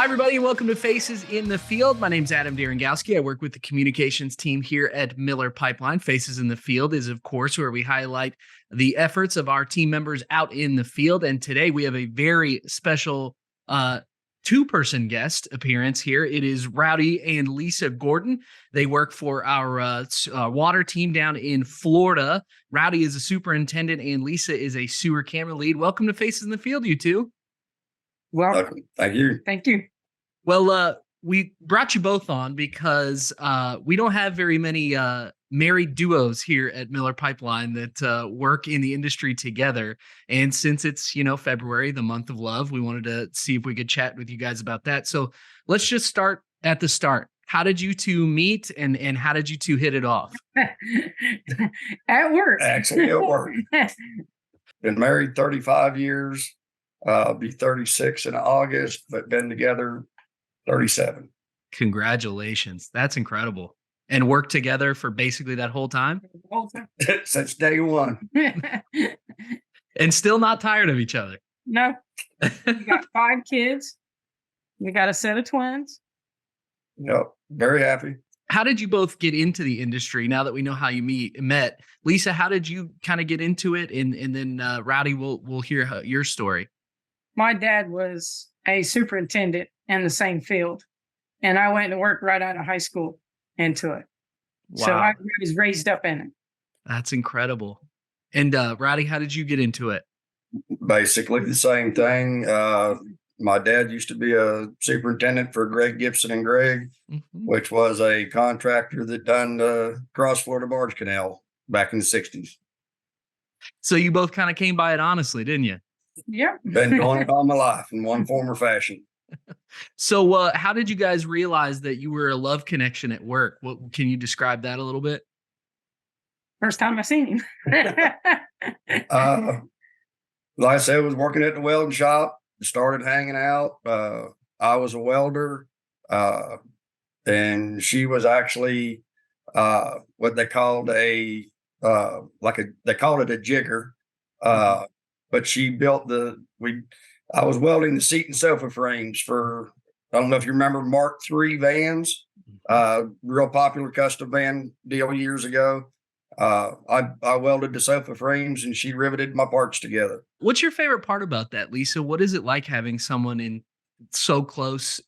Hi, everybody, and welcome to Faces in the Field. My name's Adam Derengowski. I work with the communications team here at Miller Pipeline. Faces in the Field is, of course, where we highlight the efforts of our team members out in the field. And today we have a very special two-person guest appearance here. It is Rowdy and Lisa Gordon. They work for our water team down in Florida. Rowdy is a superintendent and Lisa is a sewer camera lead. Welcome to Faces in the Field, you two. Welcome. Thank you. Thank you. Well, we brought you both on because we don't have very many married duos here at Miller Pipeline that work in the industry together. And since it's, February, the month of love, we wanted to see if we could chat with you guys about that. So let's just start at the start. How did you two meet and how did you two hit it off? At work. Actually, at work. Been married 35 years. Be 36 in August, but been together 37. Congratulations. That's incredible. And worked together for basically that whole time? Since day one. And still not tired of each other? No. We got 5 kids. We got a set of twins. Yep. Very happy. How did you both get into the industry now that we know how you met? Lisa, how did you kind of get into it? And then Rowdy, we'll hear your story. My dad was a superintendent in the same field, and I went to work right out of high school into it. Wow. So I was raised up in it. That's incredible. And Rowdy, how did you get into it? Basically the same thing. My dad used to be a superintendent for Greg Gibson and Greg, which was a contractor that done the Cross Florida Barge Canal back in the 60s. So you both kind of came by it honestly, didn't you? Yeah. Been doing it all my life in one form or fashion. So how did you guys realize that you were a love connection at work? Can you describe that a little bit? First time I seen him. Like I said, I was working at the welding shop, started hanging out. I was a welder, and she was actually what they called they called it a jigger. But she built I was welding the seat and sofa frames for, I don't know if you remember Mark III vans, real popular custom van deal years ago. I welded the sofa frames and she riveted my parts together. What's your favorite part about that, Lisa? What is it like having someone in so close,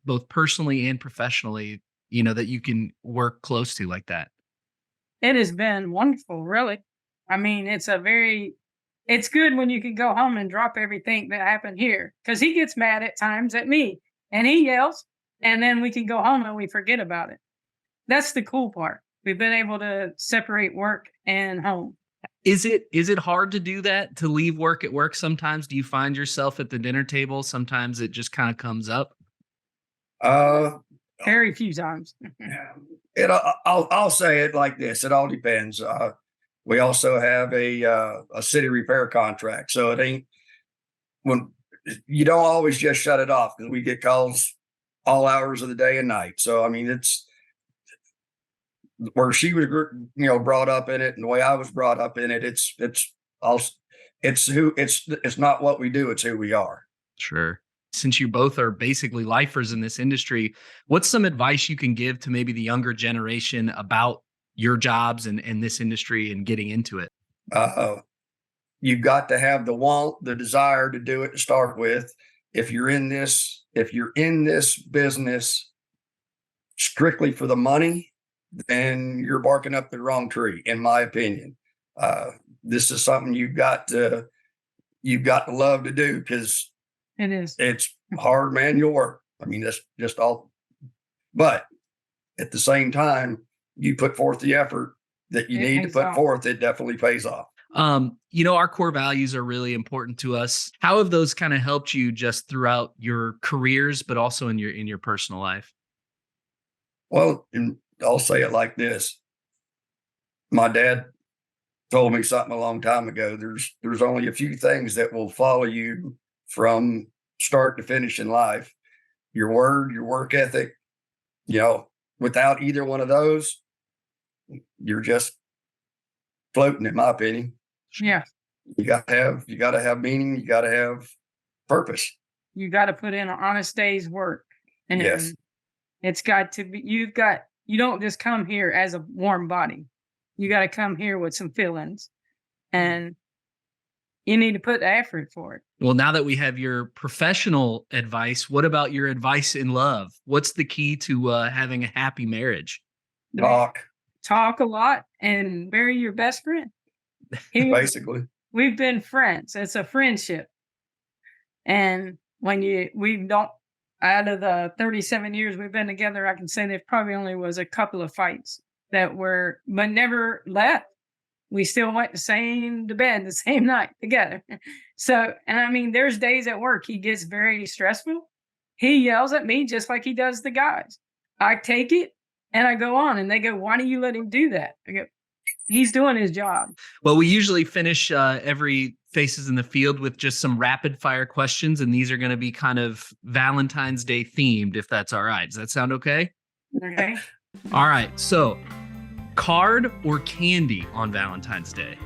both personally and professionally, that you can work close to like that? It has been wonderful, really. I mean, it's good when you can go home and drop everything that happened here, because he gets mad at times at me and he yells, and then we can go home and we forget about it. That's the cool part. We've been able to separate work and home. Is it hard to do that, to leave work at work sometimes? Do you find yourself at the dinner table? Sometimes it just kind of comes up. Very few times. I'll say it like this. It all depends. We also have a city repair contract. So it ain't, when you don't always just shut it off, because we get calls all hours of the day and night. So, I mean, it's where she was, brought up in it and the way I was brought up in it. It's not what we do. It's who we are. Sure. Since you both are basically lifers in this industry, what's some advice you can give to maybe the younger generation about your jobs and this industry and getting into it? You've got to have the desire to do it to start with. If you're in this business strictly for the money, then you're barking up the wrong tree, in my opinion. This is something you've got to love to do, because it's hard manual work. I mean, that's just all, but at the same time, you put forth the effort that you need to put forth, it definitely pays off. Our core values are really important to us. How have those kind of helped you just throughout your careers, but also in your personal life? Well, and I'll say it like this. My dad told me something a long time ago. There's only a few things that will follow you from start to finish in life. Your word, your work ethic. Without either one of those, you're just floating, in my opinion. Yeah. You gotta have meaning, you gotta have purpose. You got to put in an honest day's work. And Yes. it's got to be, you don't just come here as a warm body. You got to come here with some feelings, and you need to put the effort for it. Well, now that we have your professional advice, what about your advice in love? What's the key to having a happy marriage? Talk a lot and marry your best friend. Basically. We've been friends. It's a friendship. And out of the 37 years we've been together, I can say there probably only was a couple of fights but never left. We still went to bed the same night together. So, and I mean, there's days at work he gets very stressful. He yells at me just like he does the guys. I take it and I go on, and they go, "Why do you let him do that?" I go, "He's doing his job." Well, we usually finish every Faces in the Field with just some rapid fire questions, and these are going to be kind of Valentine's Day themed, if that's all right. Does that sound okay? Okay. All right. So, card or candy on Valentine's Day?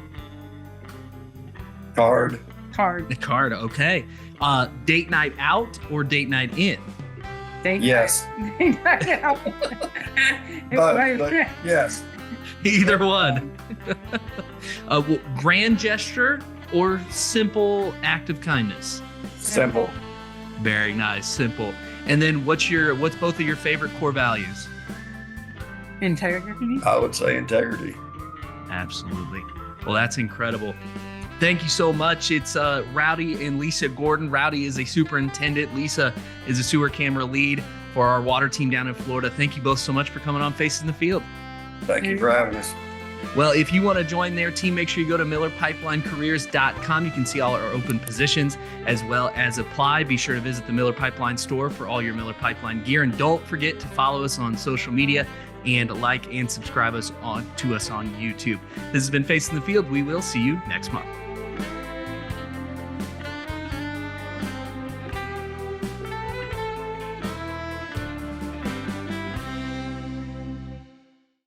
Card. Card. Okay. Date night out or date night in? Yes. but yes. Either one. Grand gesture or simple act of kindness? Simple. Very nice. Simple. And then what's both of your favorite core values? Integrity. I would say integrity. Absolutely. Well, that's incredible. Thank you so much. It's Rowdy and Lisa Gordon. Rowdy is a superintendent. Lisa is a sewer camera lead for our water team down in Florida. Thank you both so much for coming on Faces in the Field. Thank you for having us. Well, if you want to join their team, make sure you go to MillerPipelineCareers.com. You can see all our open positions as well as apply. Be sure to visit the Miller Pipeline store for all your Miller Pipeline gear. And don't forget to follow us on social media and like and subscribe to us on YouTube. This has been Faces in the Field. We will see you next month.